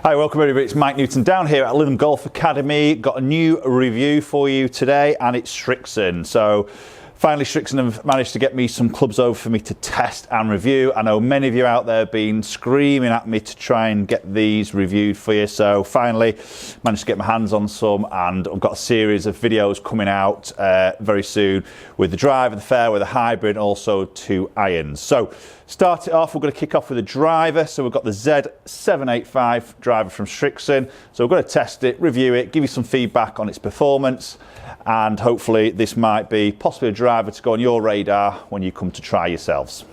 Hi, welcome everybody, it's Mike Newton down here at Lytham Golf Academy. Got a new review for you today and it's Srixon. So finally Srixon have managed to get me some clubs over for me to test and review. I know many of you out there have been screaming at me to try and get these reviewed for you. So finally managed to get my hands on some, and I've got a series of videos coming out very soon with the driver, the fairway, the hybrid, and also 2 irons. So start it off, we're going to kick off with a driver. So we've got the Z785 driver from Srixon. So we're going to test it, review it, give you some feedback on its performance, and hopefully this might be possibly a driver to go on your radar when you come to try yourselves.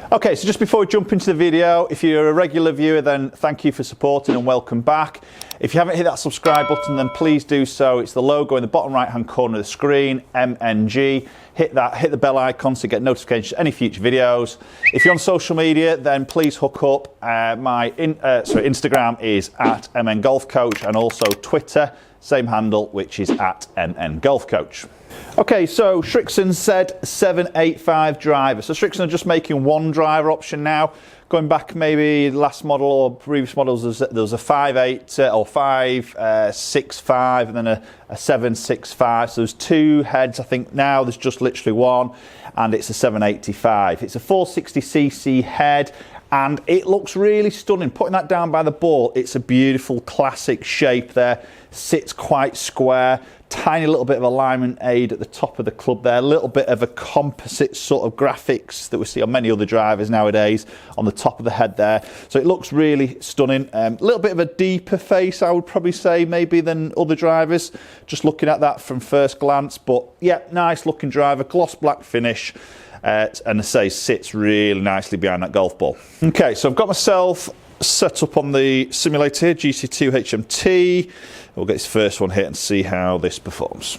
Okay, so just before we jump into the video, if you're a regular viewer, then thank you for supporting and welcome back. If you haven't hit that subscribe button, then please do so. It's the logo in the bottom right hand corner of the screen, MNG. Hit that, hit the bell icon to get notifications of any future videos. If you're on social media, then please hook up. Instagram is at MNGolfCoach, and also Twitter, same handle, which is at MNGolfCoach. Okay, so Srixon Z785 driver. So Srixon are just making one driver option now. Going back maybe last model or previous models, there was a 5.8 or 5.65 and then a 7.65. So there's 2 heads. I think now there's just literally one, and it's a 785. It's a 460cc head, and it looks really stunning. Putting that down by the ball, it's a beautiful classic shape there. Sits quite square. Tiny little bit of alignment aid at the top of the club there, a little bit of a composite sort of graphics that we see on many other drivers nowadays on the top of the head there. So it looks really stunning. A little bit of a deeper face, I would probably say, maybe than other drivers, just looking at that from first glance. But yeah, nice looking driver, gloss black finish. And I say sits really nicely behind that golf ball. Okay, so I've got myself set up on the simulator here, GC2 HMT. We'll get this first one hit and see how this performs.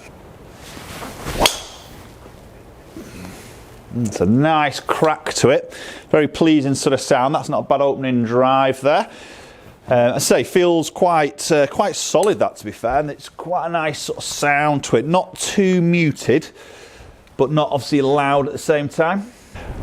It's a nice crack to it. Very pleasing sort of sound. That's not a bad opening drive there. I say feels quite solid, that, to be fair, and it's quite a nice sort of sound to it. Not too muted, but not obviously loud at the same time.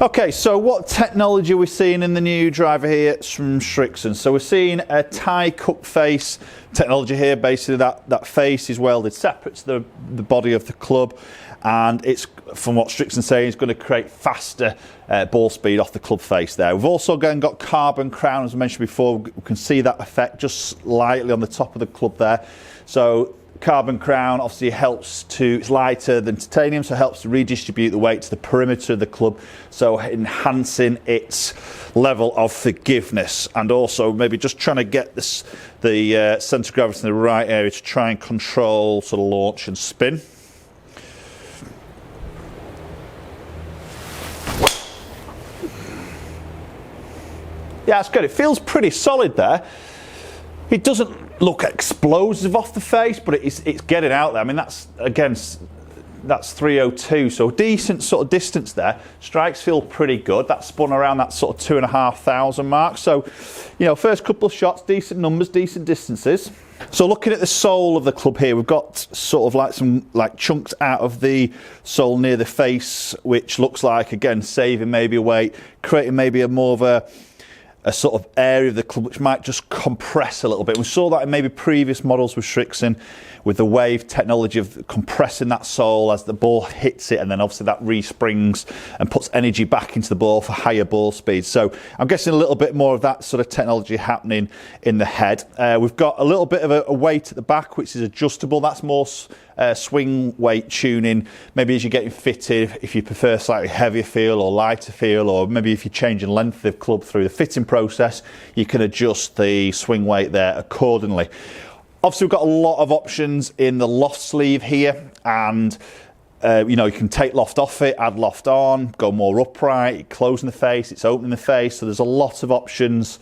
Okay, so what technology are we seeing in the new driver here from Srixon? So we're seeing a tie cup face technology here. Basically that face is welded separate to the body of the club, and it's, from what Srixon's saying, is going to create faster ball speed off the club face there. We've also got carbon crown, as I mentioned before. We can see that effect just slightly on the top of the club there. So carbon crown obviously helps to, it's lighter than titanium, so it helps to redistribute the weight to the perimeter of the club, so enhancing its level of forgiveness, and also maybe just trying to get the centre of gravity in the right area to try and control sort of launch and spin. Yeah, that's good. It feels pretty solid there. It doesn't look explosive off the face, but it's getting out there. I mean, that's, again, that's 302, so decent sort of distance there. Strikes feel pretty good. That spun around that sort of 2,500 mark. So, you know, first couple of shots, decent numbers, decent distances. So looking at the sole of the club here, we've got sort of like some chunks out of the sole near the face, which looks like, again, saving maybe a weight, creating maybe a more of a sort of area of the club which might just compress a little bit. We saw that in maybe previous models with Srixon, with the wave technology of compressing that sole as the ball hits it, and then obviously that re-springs and puts energy back into the ball for higher ball speed. So I'm guessing a little bit more of that sort of technology happening in the head. We've got a little bit of a weight at the back which is adjustable. That's more swing weight tuning, maybe as you're getting fitted, if you prefer slightly heavier feel or lighter feel, or maybe if you're changing length of the club through the fitting process, you can adjust the swing weight there accordingly. Obviously, we've got a lot of options in the loft sleeve here, and you know, you can take loft off it, add loft on, go more upright, closing the face, it's opening the face. So there's a lot of options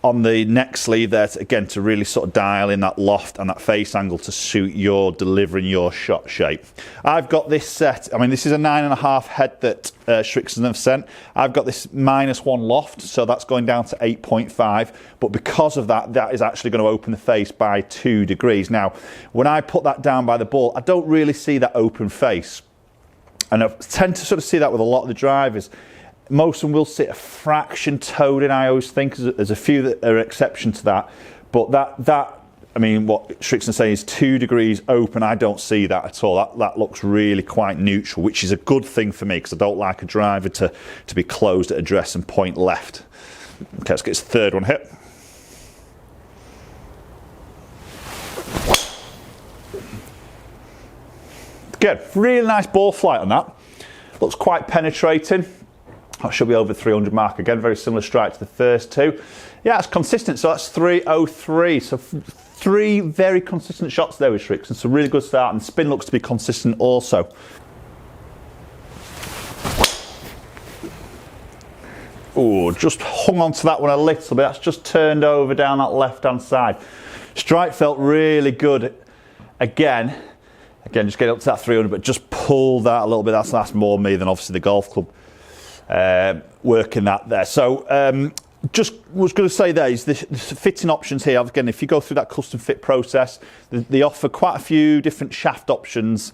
on the neck sleeve there, again, to really sort of dial in that loft and that face angle to suit your delivering your shot shape. I've got this set, I mean, this is a 9.5 head that Srixon have sent. I've got this -1 loft, so that's going down to 8.5, but because of that, that is actually going to open the face by 2 degrees. Now, when I put that down by the ball, I don't really see that open face. And I tend to sort of see that with a lot of the drivers. Most of them will sit a fraction towed in, I always think. There's a few that are exception to that. But I mean, what Srixon say is 2 degrees open. I don't see that at all. That looks really quite neutral, which is a good thing for me because I don't like a driver to be closed at address and point left. Okay, let's get this third one hit. Good, really nice ball flight on that. Looks quite penetrating. That should be over 300 mark again, very similar strike to the first two. Yeah, it's consistent, so that's 303. So 3 very consistent shots there with Srixon. So really good start, and spin looks to be consistent also. Oh, just hung on to that one a little bit. That's just turned over down that left-hand side. Strike felt really good. Again, just get up to that 300, but just pull that a little bit. That's more me than obviously the golf club working that there. So just was going to say there is the fitting options here. Again, if you go through that custom fit process, they offer quite a few different shaft options.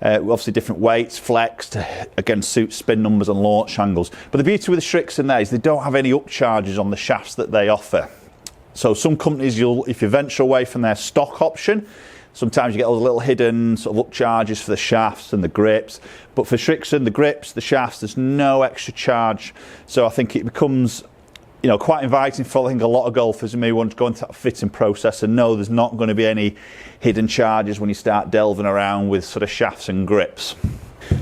Obviously different weights, flex to again suit spin numbers and launch angles. But the beauty with the Srixon there is they don't have any upcharges on the shafts that they offer. So some companies, if you venture away from their stock option, sometimes you get those little hidden sort of upcharges for the shafts and the grips. But for Srixon, the grips, the shafts, there's no extra charge. So I think it becomes, you know, quite inviting for I think a lot of golfers who may want to go into that fitting process and know there's not going to be any hidden charges when you start delving around with sort of shafts and grips.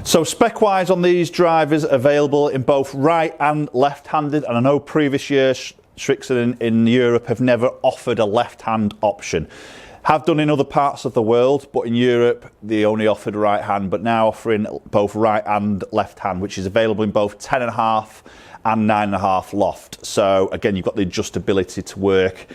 So spec wise on these drivers, available in both right and left-handed, and I know previous years Srixon in Europe have never offered a left-hand option. Have done in other parts of the world, but in Europe they only offered right hand, but now offering both right and left hand, which is available in both 10.5 and 9.5 loft. So again, you've got the adjustability to work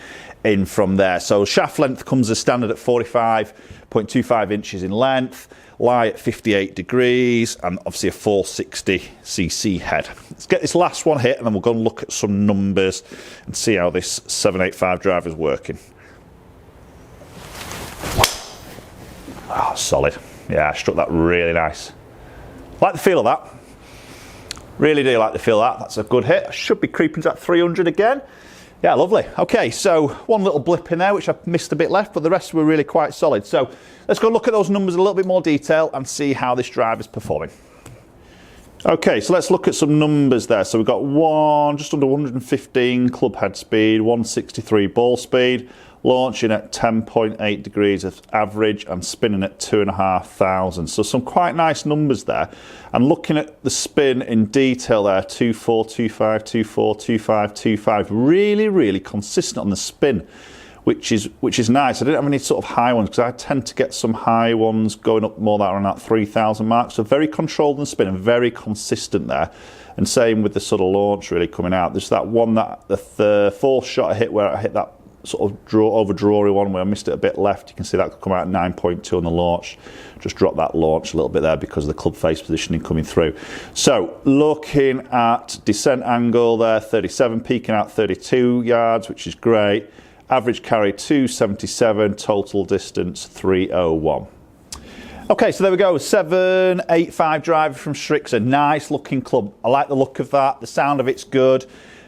in from there. So shaft length comes as standard at 45.25 inches in length, lie at 58 degrees, and obviously a 460cc head. Let's get this last one hit and then we'll go and look at some numbers and see how this 785 driver is working. Oh, solid. Yeah, I struck that really nice. Like the feel of that. Really do like the feel of that. That's a good hit. I should be creeping to that 300 again. Yeah, lovely. Okay, so one little blip in there, which I missed a bit left, but the rest were really quite solid. So let's go look at those numbers in a little bit more detail and see how this driver is performing. Okay, so let's look at some numbers there. So we've got just under 115 club head speed, 163 ball speed, launching at 10.8 degrees of average and spinning at 2,500. So some quite nice numbers there. And looking at the spin in detail there, 24, 25, 24, 25, 25. Really, really consistent on the spin, which is nice. I didn't have any sort of high ones because I tend to get some high ones going up more around that 3,000 mark. So very controlled in spin and very consistent there. And same with the sort of launch really coming out. There's that one, the fourth shot I hit where I hit that sort of over drawy one where I missed it a bit left. You can see that could come out at 9.2 on the launch. Just drop that launch a little bit there because of the club face positioning coming through. So looking at descent angle there, 37, peaking out 32 yards, which is great. Average carry 277, total distance 301. Okay, so there we go, 785 driver from Srixon. Nice looking club. I like the look of that. The sound of it's good.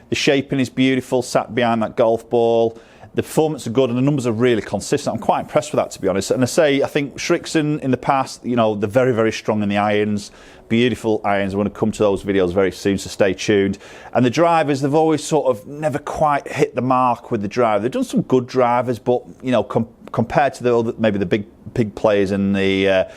The shaping is beautiful, sat behind that golf ball. The performance are good and the numbers are really consistent. I'm quite impressed with that, to be honest. And I think Srixon in the past, you know, they're very, very strong in the irons. Beautiful irons. I want to come to those videos very soon, so stay tuned. And the drivers, they've always sort of never quite hit the mark with the driver. They've done some good drivers, but, you know, compared to the other, maybe the big players in the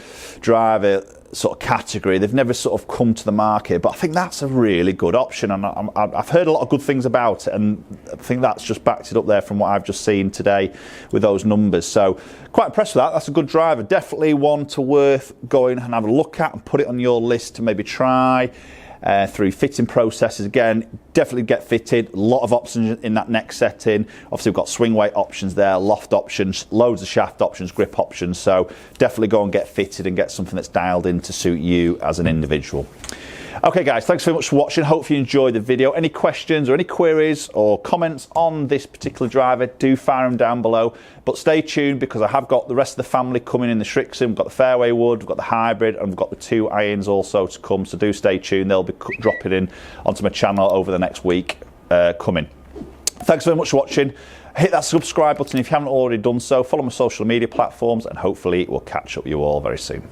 driver sort of category, they've never sort of come to the market, but I think that's a really good option, and I've heard a lot of good things about it, and I think that's just backed it up there from what I've just seen today with those numbers. So quite impressed with that. That's a good driver, definitely one to worth going and have a look at and put it on your list to maybe try through fitting processes. Again, definitely get fitted. A lot of options in that next setting. Obviously we've got swing weight options there, loft options, loads of shaft options, grip options. So definitely go and get fitted and get something that's dialed in to suit you as an individual. Okay guys, thanks very much for watching. Hope you enjoyed the video. Any questions or any queries or comments on this particular driver, do fire them down below. But stay tuned, because I have got the rest of the family coming in the Srixon. We've got the fairway wood, we've got the hybrid, and we've got the 2 irons also to come. So do stay tuned. They'll be dropping in onto my channel over the next week coming. Thanks very much for watching. Hit that subscribe button if you haven't already done so. Follow my social media platforms, and hopefully we'll catch up with you all very soon.